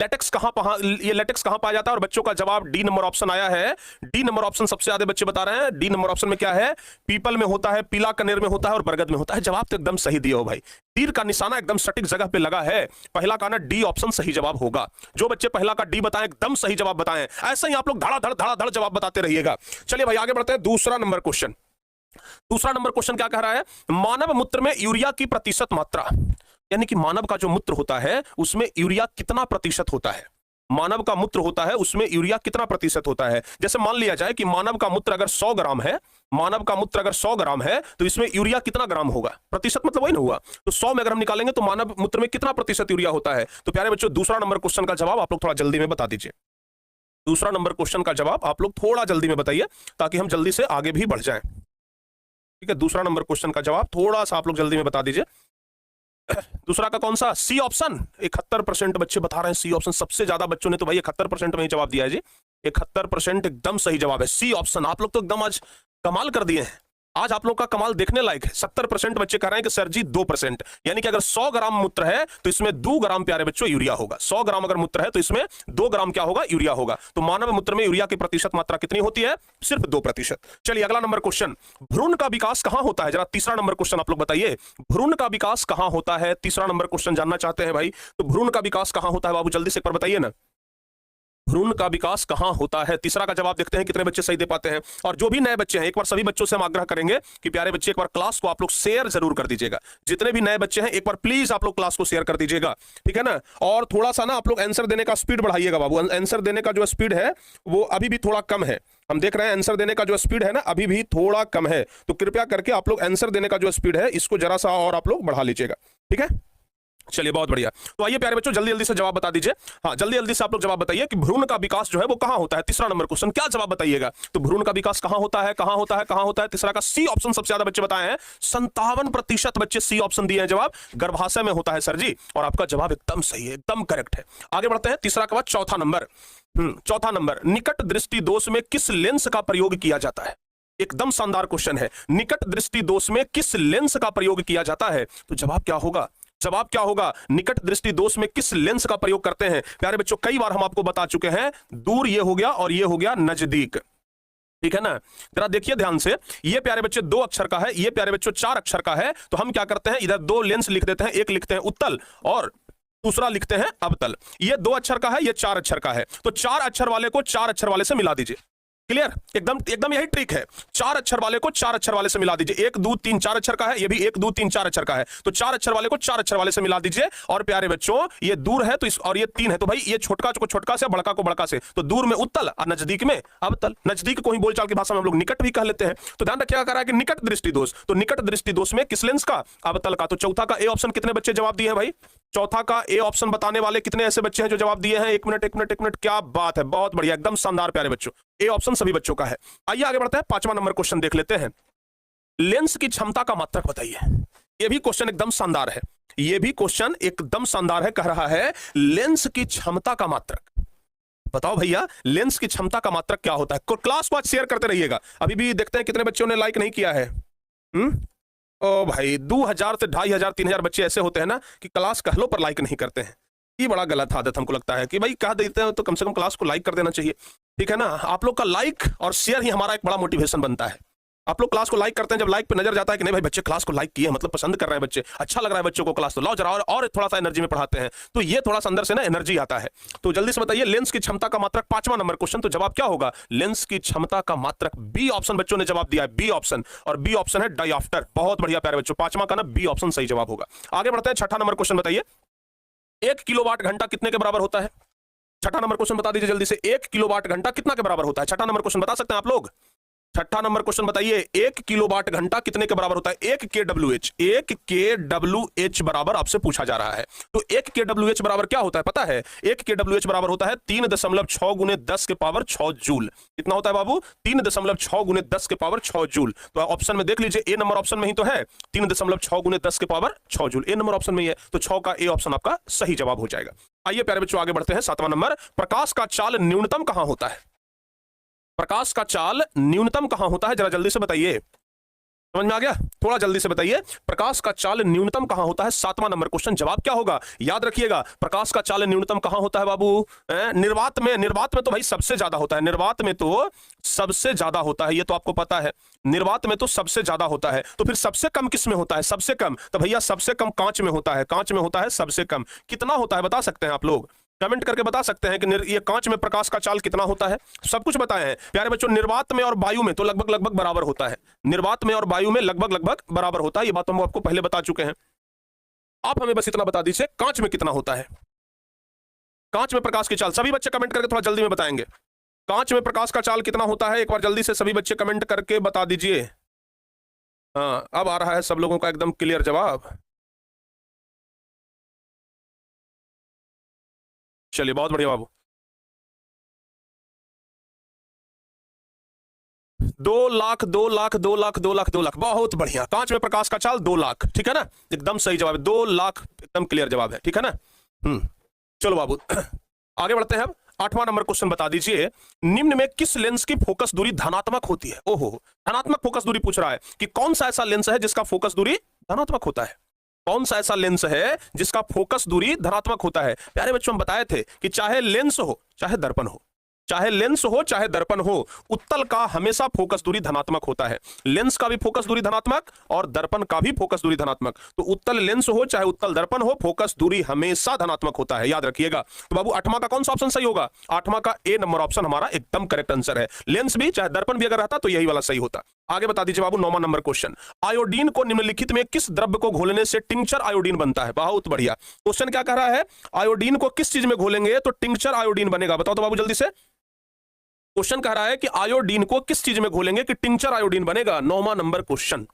Latex ये latex कहां पाया जाता है? और बच्चों का जवाब डी नंबर ऑप्शन आया है। डी नंबर ऑप्शन सबसे ज्यादा बच्चे बता रहे हैं। डी नंबर ऑप्शन में क्या है? पीपल में होता है, पीला कनेर में होता है और बरगद में होता है। जवाब तो एकदम सही दिए हो भाई, तीर का निशाना एकदम सटीक जगह पे लगा है। पहला का ना डी ऑप्शन सही जवाब होगा। जो बच्चे पहला का डी बताएं एकदम सही जवाब बताएं। ऐसे ही आप लोग धड़ाधड़ जवाब बताते रहिएगा। चलिए भाई आगे बढ़ते हैं। दूसरा नंबर क्वेश्चन क्या कह रहा है? मानव मूत्र में यूरिया की प्रतिशत मात्रा, यानी कि मानव का जो मूत्र होता है उसमें यूरिया कितना प्रतिशत होता है? मानव का मूत्र होता है उसमें यूरिया कितना प्रतिशत होता है? जैसे मान लिया जाए कि मानव का मूत्र अगर 100 ग्राम है, मानव का मूत्र अगर 100 ग्राम है तो इसमें यूरिया कितना ग्राम होगा? प्रतिशत मतलब वही ना हुआ। तो 100 में अगर हम निकालेंगे तो मानव मूत्र में कितना प्रतिशत यूरिया होता है? तो प्यारे बच्चों दूसरा नंबर क्वेश्चन का जवाब आप लोग थोड़ा जल्दी में बता दीजिए। दूसरा नंबर क्वेश्चन का जवाब आप लोग थोड़ा जल्दी में बताइए ताकि हम जल्दी से आगे भी बढ़ जाएं। ठीक है, दूसरा नंबर क्वेश्चन का जवाब थोड़ा सा आप लोग जल्दी में बता दीजिए। दूसरा का कौन सा? C option. 71% बच्चे बता रहे हैं सी ऑप्शन। सबसे ज्यादा बच्चों ने तो भाई 71% में ही जवाब दिया है जी। 71% एकदम सही जवाब है, सी ऑप्शन। आप लोग तो एकदम आज कमाल कर दिए हैं। आज आप लोग का कमाल देखने लायक है। 70% बच्चे कह रहे हैं कि सर जी 2%, यानी कि अगर 100 ग्राम मूत्र है तो इसमें 2 ग्राम प्यारे बच्चों यूरिया होगा। 100 ग्राम अगर मूत्र है तो इसमें 2 ग्राम क्या होगा? यूरिया होगा। तो मानव मूत्र में यूरिया की प्रतिशत मात्रा कितनी होती है? सिर्फ 2%। चलिए अगला नंबर क्वेश्चन, भ्रूण का विकास कहां होता है? जरा तीसरा नंबर क्वेश्चन आप लोग बताइए, भ्रूण का विकास कहां होता है? तीसरा नंबर क्वेश्चन जानना चाहते हैं भाई, तो भ्रूण का विकास कहां होता है बाबू? जल्दी से एक बार बताइए ना, भ्रूण का विकास कहां होता है? तीसरा का जवाब देखते हैं कितने बच्चे सही दे पाते हैं। और जो भी नए बच्चे हैं, एक बार सभी बच्चों से हम आग्रह करेंगे कि प्यारे बच्चे एक बार क्लास को आप लोग शेयर जरूर कर दीजिएगा। जितने भी नए बच्चे हैं एक बार प्लीज आप लोग क्लास को शेयर कर दीजिएगा, ठीक है ना। और थोड़ा सा ना आप लोग आंसर देने का स्पीड बढ़ाइएगा बाबू। आंसर देने का जो स्पीड है वो अभी भी थोड़ा कम है। हम देख रहे हैं आंसर देने का जो स्पीड है ना अभी भी थोड़ा कम है। तो कृपया करके आप लोग आंसर देने का जो स्पीड है इसको जरा सा और आप लोग बढ़ा लीजिएगा, ठीक है। चलिए बहुत बढ़िया। तो आइए प्यारे बच्चों जल्दी जल्दी से जवाब बता दीजिए। हाँ जल्दी जल्दी से आप लोग जवाब बताइए कि भ्रूण का विकास जो है वो कहां होता है? तीसरा नंबर क्वेश्चन क्या जवाब बताइएगा? तो भ्रूण का विकास कहां होता है? कहां होता है? कहां होता है? तीसरा का सी ऑप्शन सबसे ज्यादा बच्चे बताए हैं। 57% बच्चे सी ऑप्शन दिए हैं जवाब, गर्भाशय में होता है सर जी। और आपका जवाब एकदम सही है, एकदम करेक्ट है। आगे बढ़ते हैं तीसरा के बाद चौथा नंबर। चौथा नंबर, निकट दृष्टि दोष में किस लेंस का प्रयोग किया जाता है? एकदम शानदार क्वेश्चन है। निकट दृष्टि दोष में किस लेंस का प्रयोग किया जाता है? तो जवाब क्या होगा? जवाब क्या होगा? निकट दृष्टि दोष में किस लेंस का प्रयोग करते हैं? प्यारे बच्चों कई बार हम आपको बता चुके हैं, दूर ये हो गया और ये हो गया नजदीक, ठीक है ना। जरा देखिए ध्यान से, ये प्यारे बच्चे 2 अक्षर का है, ये प्यारे बच्चों 4 अक्षर का है। तो हम क्या करते हैं, इधर 2 लेंस लिख देते हैं, एक लिखते हैं उत्तल और दूसरा लिखते हैं अवतल। ये 2 अक्षर का है, ये 4 अक्षर का है। तो 4 अक्षर वाले को 4 अक्षर वाले से मिला दीजिए। क्लियर? एकदम एकदम यही ट्रिक है। 4 अक्षर वाले को 4 अक्षर वाले से मिला दीजिए। 1 2 3 4 अक्षर का है, ये भी 1 2 3 4 अक्षर का है। तो 4 अक्षर वाले को 4 अक्षर वाले से मिला दीजिए। और प्यारे बच्चों ये दूर है तो इस और ये 3 है तो भाई ये छोटका को छोटका से, बड़का को बड़का से। तो दूर में उत्तल और नजदीक में अवतल। नजदीक को ही बोलचाल की भाषा में हम लोग निकट भी कह लेते हैं। तो ध्यान रखिएगा कह रहा है कि निकट दृष्टि दोष, तो निकट दृष्टि दोष में किस लेंस का? अवतल का। तो चौथा का ए ऑप्शन कितने बच्चे जवाब दिए हैं भाई? चौथा का ए ऑप्शन बताने वाले कितने ऐसे बच्चे हैं जो जवाब दिए हैं? एक मिनट, क्या बात है, बहुत बढ़िया, एकदम शानदार प्यारे बच्चों। ए ऑप्शन सभी बच्चों का है। आइए आगे बढ़ते हैं, 5वां नंबर क्वेश्चन देख लेते हैं। लेंस की क्षमता का मात्रक बताइए। यह भी क्वेश्चन एकदम शानदार है, यह भी क्वेश्चन एकदम शानदार है। कह रहा है लेंस की क्षमता का मात्रक बताओ भैया, लेंस की क्षमता का मात्रक क्या होता है? क्लास को आज शेयर करते रहिएगा। अभी भी देखते हैं कितने बच्चों ने लाइक नहीं किया है। ओ भाई 2000 से 2500 3000 बच्चे ऐसे होते हैं ना कि क्लास कहलो पर लाइक नहीं करते हैं। ये बड़ा गलत आदत हमको लगता है कि भाई कह देते हैं तो कम से कम क्लास को लाइक कर देना चाहिए, ठीक है ना। आप लोग का लाइक और शेयर ही हमारा एक बड़ा मोटिवेशन बनता है। आप लोग क्लास को लाइक करते हैं, जब लाइक पे नजर जाता है कि नहीं भाई बच्चे क्लास को लाइक किए, मतलब पसंद कर रहे हैं बच्चे, अच्छा लग रहा है बच्चों को क्लास, तो लाओ जरा और थोड़ा सा एनर्जी में पढ़ाते हैं। तो ये थोड़ा सा अंदर से ना एनर्जी आता है। तो जल्दी से बताइए लेंस की क्षमता का मात्रक, 5वां नंबर क्वेश्चन। तो जवाब क्या होगा? लेंस की क्षमता का मात्रक बी ऑप्शन बच्चों ने जवाब दिया है, बी ऑप्शन। और बी ऑप्शन है डायऑप्टर। बहुत बढ़िया प्यारे बच्चों, 5वां का ना बी ऑप्शन सही जवाब होगा। आगे बढ़ते हैं, 6ठा नंबर क्वेश्चन बताइए। 1 किलोवाट घंटा कितने के बराबर होता है? 6ठा नंबर क्वेश्चन बता दीजिए जल्दी से। 1 किलोवाट घंटा कितना के बराबर होता है? 6ठा नंबर क्वेश्चन बता सकते हैं आप लोग? 6ठा नंबर क्वेश्चन बताइए, 1 किलोवाट घंटा कितने के बराबर होता है? 1 kWh। 1 kWh बराबर आपसे पूछा जा रहा है। तो 1 kWh बराबर क्या होता है पता है? 1 kWh बराबर होता है 3.6 गुने 10 के पावर 6 जूल। कितना होता है बाबू? 3.6 गुने 10 के पावर 6 जूल। तो ऑप्शन में देख लीजिए, ए नंबर ऑप्शन में ही तो है 3.6 गुने 10 के पावर 6 जूल। ए नंबर ऑप्शन में ही है, तो 6 का ए ऑप्शन आपका सही जवाब हो जाएगा। आइए प्यारे बच्चों आगे बढ़ते हैं, 7वां नंबर। प्रकाश का चाल न्यूनतम कहां होता है? प्रकाश का चाल न्यूनतम कहां होता है? जरा जल्दी से बताइए। समझ में आ गया? थोड़ा जल्दी से बताइए, प्रकाश का चाल न्यूनतम कहां होता है? 7वां नंबर क्वेश्चन। जवाब क्या होगा याद रखिएगा, प्रकाश का चाल न्यूनतम कहां होता है बाबू? निर्वात में। निर्वात में तो भाई सबसे ज्यादा होता है, निर्वात में तो सबसे ज्यादा होता है, ये तो आपको पता है। निर्वात में तो सबसे ज्यादा होता है, तो फिर सबसे कम किस में होता है? सबसे कम तो भैया सबसे कम कांच में होता है, कांच में होता है सबसे कम। कितना होता है बता सकते हैं आप लोग? कमेंट करके बता सकते हैं कि ये कांच में प्रकाश का चाल कितना होता है? सब कुछ बताए हैं प्यारे बच्चों। निर्वात में और वायु में तो लगभग लगभग बराबर होता है, निर्वात में और वायु में लगभग लगभग बराबर होता है, ये बात हम आपको पहले बता चुके हैं। आप हमें बस इतना बता दीजिए कांच में कितना होता है, कांच में प्रकाश की चाल। सभी बच्चे कमेंट करके थोड़ा जल्दी में बताएंगे, कांच में प्रकाश का चाल कितना होता है? एक बार जल्दी से सभी बच्चे कमेंट करके बता दीजिए। हाँ, अब आ रहा है सब लोगों का एकदम क्लियर जवाब। चलिए बहुत बढ़िया बाबू। 2 लाख 2 लाख 2 लाख 2 लाख 2 लाख, बहुत बढ़िया। कांच में प्रकाश का चाल 2 लाख, ठीक है ना? एकदम सही जवाब है, 2 लाख एकदम क्लियर जवाब है, ठीक है ना? चलो बाबू आगे बढ़ते हैं। अब 8वां नंबर क्वेश्चन बता दीजिए, निम्न में किस लेंस की फोकस दूरी धनात्मक होती है? ओहो, धनात्मक फोकस दूरी पूछ रहा है कि कौन सा ऐसा लेंस है जिसका फोकस दूरी धनात्मक होता है? कौन सा ऐसा लेंस है जिसका फोकस दूरी धनात्मक होता है? प्यारे बच्चों हम बताए थे कि चाहे लेंस हो चाहे दर्पण हो, चाहे लेंस हो चाहे दर्पण हो, उत्तल का हमेशा फोकस दूरी धनात्मक होता है। लेंस का भी फोकस दूरी धनात्मक और दर्पण का भी फोकस दूरी धनात्मक। तो उत्तल लेंस हो चाहे उत्तल दर्पण हो, फोकस दूरी हमेशा धनात्मक होता है, याद रखिएगा। तो बाबू 8वां का कौन सा ऑप्शन सही होगा? 8वां का ए नंबर ऑप्शन हमारा एकदम करेक्ट आंसर है। लेंस भी चाहे दर्पण भी अगर रहता तो यही वाला सही होता। आगे बता दीजिए बाबू 9वां नंबर क्वेश्चन, आयोडीन को निम्नलिखित में किस द्रव्य को घोलने से टिंक्चर आयोडीन बनता है? बहुत बढ़िया। क्वेश्चन क्या कह रहा है? आयोडीन को किस चीज में घोलेंगे तो टिंक्चर आयोडीन बनेगा? बताओ तो बाबू जल्दी से। क्वेश्चन कह रहा है कि आयोडीन को किस चीज में घोलेंगे कि टिंक्चर आयोडीन बनेगा? 9वां नंबर क्वेश्चन।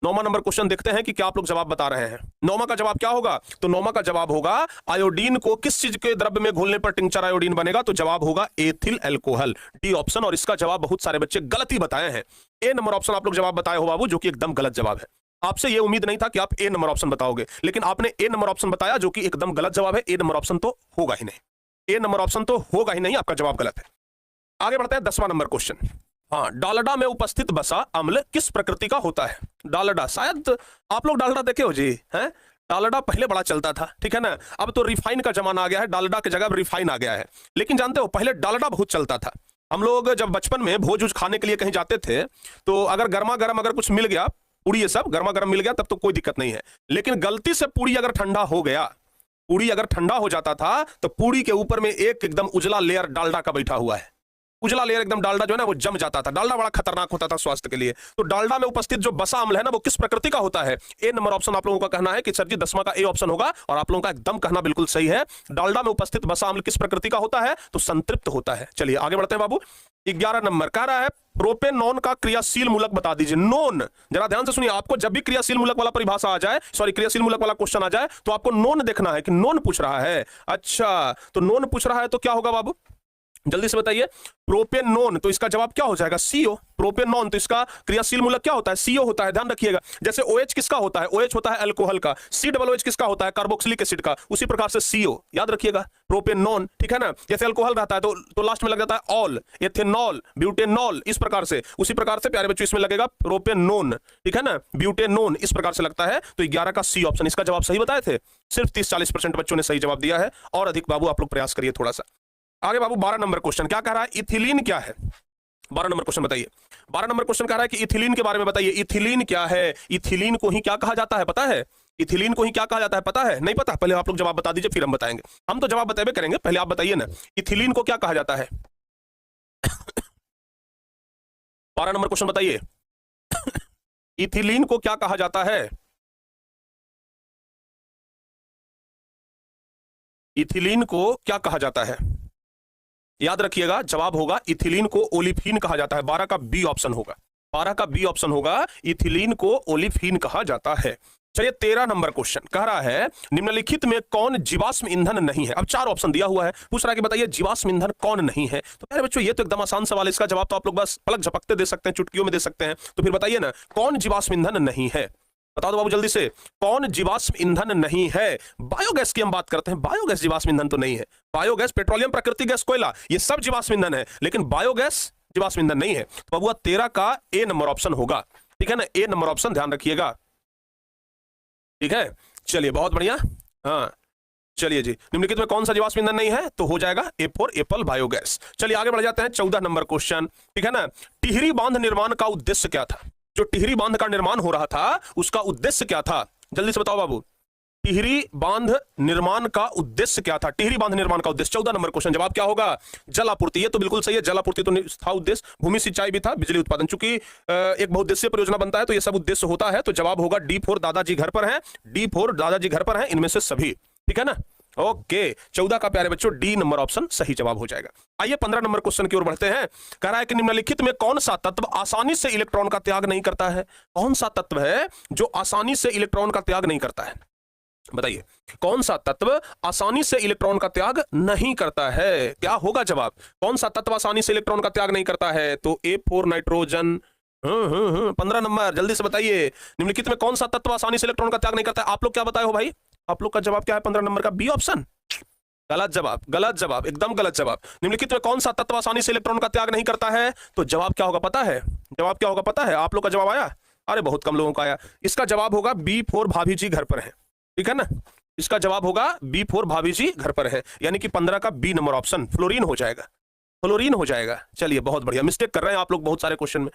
9वां नंबर क्वेश्चन देखते हैं कि क्या आप लोग जवाब बता रहे हैं। 9वां का जवाब क्या होगा? तो 9वां का जवाब होगा आयोडीन को किस चीज के द्रव्य में घोलने पर टिंक्चर आयोडीन बनेगा? तो जवाब होगा एथिल अल्कोहल, डी ऑप्शन। और इसका जवाब बहुत सारे बच्चे गलत ही बताए हैं। ए नंबर ऑप्शन आप लोग जवाब बताए हो बाबू, जो कि एकदम गलत जवाब है। आपसे यह उम्मीद नहीं था कि आप ए नंबर ऑप्शन बताओगे, लेकिन आपने ए नंबर ऑप्शन बताया, जो कि एकदम गलत जवाब है। ए नंबर ऑप्शन तो होगा ही नहीं, ए नंबर ऑप्शन तो होगा ही नहीं, आपका जवाब गलत है। आगे बढ़ते हैं 10वां नंबर क्वेश्चन। हाँ, डालडा में उपस्थित बसा अम्ल किस प्रकृति का होता है? डालडा, शायद आप लोग डालडा देखे हो जी, हैं? डालडा पहले बड़ा चलता था, ठीक है ना? अब तो रिफाइन का जमाना आ गया है, डालडा की जगह रिफाइन आ गया है। लेकिन जानते हो पहले डालडा बहुत चलता था। हम लोग जब बचपन में भोज उज खाने के लिए कहीं जाते थे, तो अगर गर्मा गर्म अगर कुछ मिल गया, पूड़ी ये सब गर्मा गर्म मिल गया, तब तो कोई दिक्कत नहीं है। लेकिन गलती से पूड़ी अगर ठंडा हो गया, पूड़ी अगर ठंडा हो जाता था, तो पूड़ी के ऊपर में एक एकदम उजला लेयर डालडा का बैठा हुआ है, उजला लेयर एकदम डालडा जो है ना वो जम जाता था। डालडा बड़ा खतरनाक होता था स्वास्थ्य के लिए। तो डालडा में उपस्थित जो बसा अम्ल है ना, वो किस प्रकृति का होता है? ए नंबर ऑप्शन आप लोगों का कहना है कि सर जी 10वां का ए ऑप्शन होगा, और आप लोगों का एकदम कहना बिल्कुल सही है। डालडा में उपस्थित बसा अम्ल किस प्रकृति का होता है? तो संतृप्त होता है। चलिए आगे बढ़ते हैं बाबू। 11 नंबर कह रहा है प्रोपेनॉन का क्रियाशील मूलक बता दीजिए। नोन, जरा ध्यान से सुनिए, आपको जब भी क्रियाशील मूलक वाला परिभाषा आ जाए, सॉरी क्रियाशील मूलक वाला क्वेश्चन आ जाए, तो आपको नोन देखना है कि नोन पूछ रहा है। अच्छा, तो नोन पूछ रहा है तो क्या होगा बाबू, जल्दी से बताइए। प्रोपेनॉन, तो इसका जवाब क्या हो जाएगा? सीओ। प्रोपेनॉन, तो इसका क्रियाशील मूलक क्या होता है? सीओ होता है, ध्यान रखिएगा। जैसे OH किसका होता है? OH होता है अल्कोहल का। COOH किसका होता है? कार्बोक्सिलिक एसिड का। उसी प्रकार से CO, याद रखिएगा, प्रोपेनॉन, ठीक है ना? जैसे अल्कोहल रहता है तो लास्ट में लग जाता है ऑल, एथेनॉल, ब्यूटेनॉल, इस प्रकार से। उसी प्रकार से प्यारे बच्चों इसमें लगेगा प्रोपेनॉन, ठीक है ना? ब्यूटेनॉन, इस प्रकार से लगता है। तो 11 का सी ऑप्शन, इसका जवाब सही बताए थे। सिर्फ 30-40% बच्चों ने सही जवाब दिया है, और अधिक बाबू आप लोग प्रयास करिए थोड़ा सा। आगे बाबू 12 नंबर क्वेश्चन क्या कह रहा है? इथिलीन क्या है? 12 नंबर क्वेश्चन बताइए। 12 नंबर क्वेश्चन कह रहा है कि इथिलीन के बारे में बताइए। इथिलीन क्या है? इथिलीन को ही क्या कहा जाता है पता है? इथिलीन को ही क्या कहा जाता है पता है? नहीं पता? पहले आप लोग जवाब बता दीजिए, फिर हम बताएंगे। हम तो जवाब बताए करेंगे, पहले आप बताइए ना, इथिलीन को क्या कहा जाता है? 12 नंबर क्वेश्चन बताइए। इथिलीन को क्या कहा जाता है? इथिलीन को क्या कहा जाता है? याद रखिएगा, जवाब होगा इथिलीन को ओलिफिन कहा जाता है। 12 का बी ऑप्शन होगा, 12 का बी ऑप्शन होगा, इथिलीन को ओलिफिन कहा जाता है। चलिए 13 नंबर क्वेश्चन कह रहा है निम्नलिखित में कौन जीवाश्म ईंधन नहीं है? अब 4 ऑप्शन दिया हुआ है, पूछ रहा है कि बताइए जीवाश्म ईंधन कौन नहीं है। तो प्यारे बच्चों ये तो एकदम आसान सवाल है, इसका जवाब तो आप लोग बस पलक झपकते दे सकते हैं, चुटकियों में दे सकते हैं। तो फिर बताइए ना, कौन जीवाश्म ईंधन नहीं है? बता दो बाबू जल्दी से, कौन जीवाश्म ईंधन नहीं है? बायोगैस की हम बात करते हैं, बायोगैस जीवाश्म ईंधन तो नहीं है। बायोगैस, पेट्रोलियम, प्राकृतिक गैस, कोयला, ये सब जीवाश्म ईंधन है, लेकिन बायोगैस जीवाश्म ईंधन नहीं है। तो बाबू 13 का ए नंबर ऑप्शन होगा। ठीक है ना, ए नंबर ऑप्शन ध्यान रखिएगा। ठीक है, चलिए बहुत बढ़िया। हाँ चलिए जी, निम्नलिखित में कौन सा जीवाश्म ईंधन नहीं है, तो हो जाएगा ए फॉर एप्पल बायोगैस। चलिए आगे बढ़ जाते हैं 14 नंबर क्वेश्चन। ठीक है ना, टिहरी बांध निर्माण का उद्देश्य क्या था? जो टिहरी बांध का निर्माण हो रहा था उसका उद्देश्य क्या था, जल्दी से बताओ बाबू। टिहरी बांध निर्माण का उद्देश्य क्या था? टिहरी बांध निर्माण का उद्देश्य 14 नंबर क्वेश्चन, जवाब क्या होगा? जल आपूर्ति। ये तो बिल्कुल सही है, जल आपूर्ति तो था उद्देश्य, भूमि सिंचाई भी था, बिजली उत्पादन। चूंकि एक बहुउद्देशीय परियोजना बनता है तो ये सब उद्देश्य होता है, तो जवाब होगा डी फोर दादाजी घर पर है, डी फोर दादाजी घर पर है, इनमें से सभी। ठीक है ना, ओके 14 का प्यारे बच्चों डी नंबर ऑप्शन सही जवाब हो जाएगा। आइए 15 नंबर क्वेश्चन की ओर बढ़ते हैं। कह रहा है कि निम्नलिखित में कौन सा तत्व आसानी से इलेक्ट्रॉन का त्याग नहीं करता है? कौन सा तत्व है जो आसानी से इलेक्ट्रॉन का त्याग नहीं करता है? बताइए, कौन सा तत्व आसानी से इलेक्ट्रॉन का त्याग नहीं करता है? क्या होगा जवाब? कौन सा तत्व आसानी से इलेक्ट्रॉन का त्याग नहीं करता है? तो A4 नाइट्रोजन। 15 नंबर, जल्दी से बताइए, निम्नलिखित में कौन सा तत्व आसानी से इलेक्ट्रॉन का त्याग नहीं करता है? आप लोग क्या बताए हो भाई? आप लोग का जवाब क्या है 15 नंबर का? B option. गलत जवाब, गलत जवाब, एकदम गलत जवाब। निम्नलिखित में कौन सा तत्व आसानी से इलेक्ट्रॉन का त्याग नहीं करता है? तो जवाब क्या होगा पता है? जवाब क्या होगा पता है? आप लोग का जवाब आया? अरे बहुत कम लोगों का आया। इसका जवाब होगा B4 भाभी जी घर पर है। ठीक है ना, इसका जवाब होगा B4 भाभी जी घर पर है, यानी कि 15 का बी नंबर ऑप्शन फ्लोरीन हो जाएगा, फ्लोरीन हो जाएगा। चलिए बहुत बढ़िया, मिस्टेक कर रहे हैं आप लोग बहुत सारे क्वेश्चन में।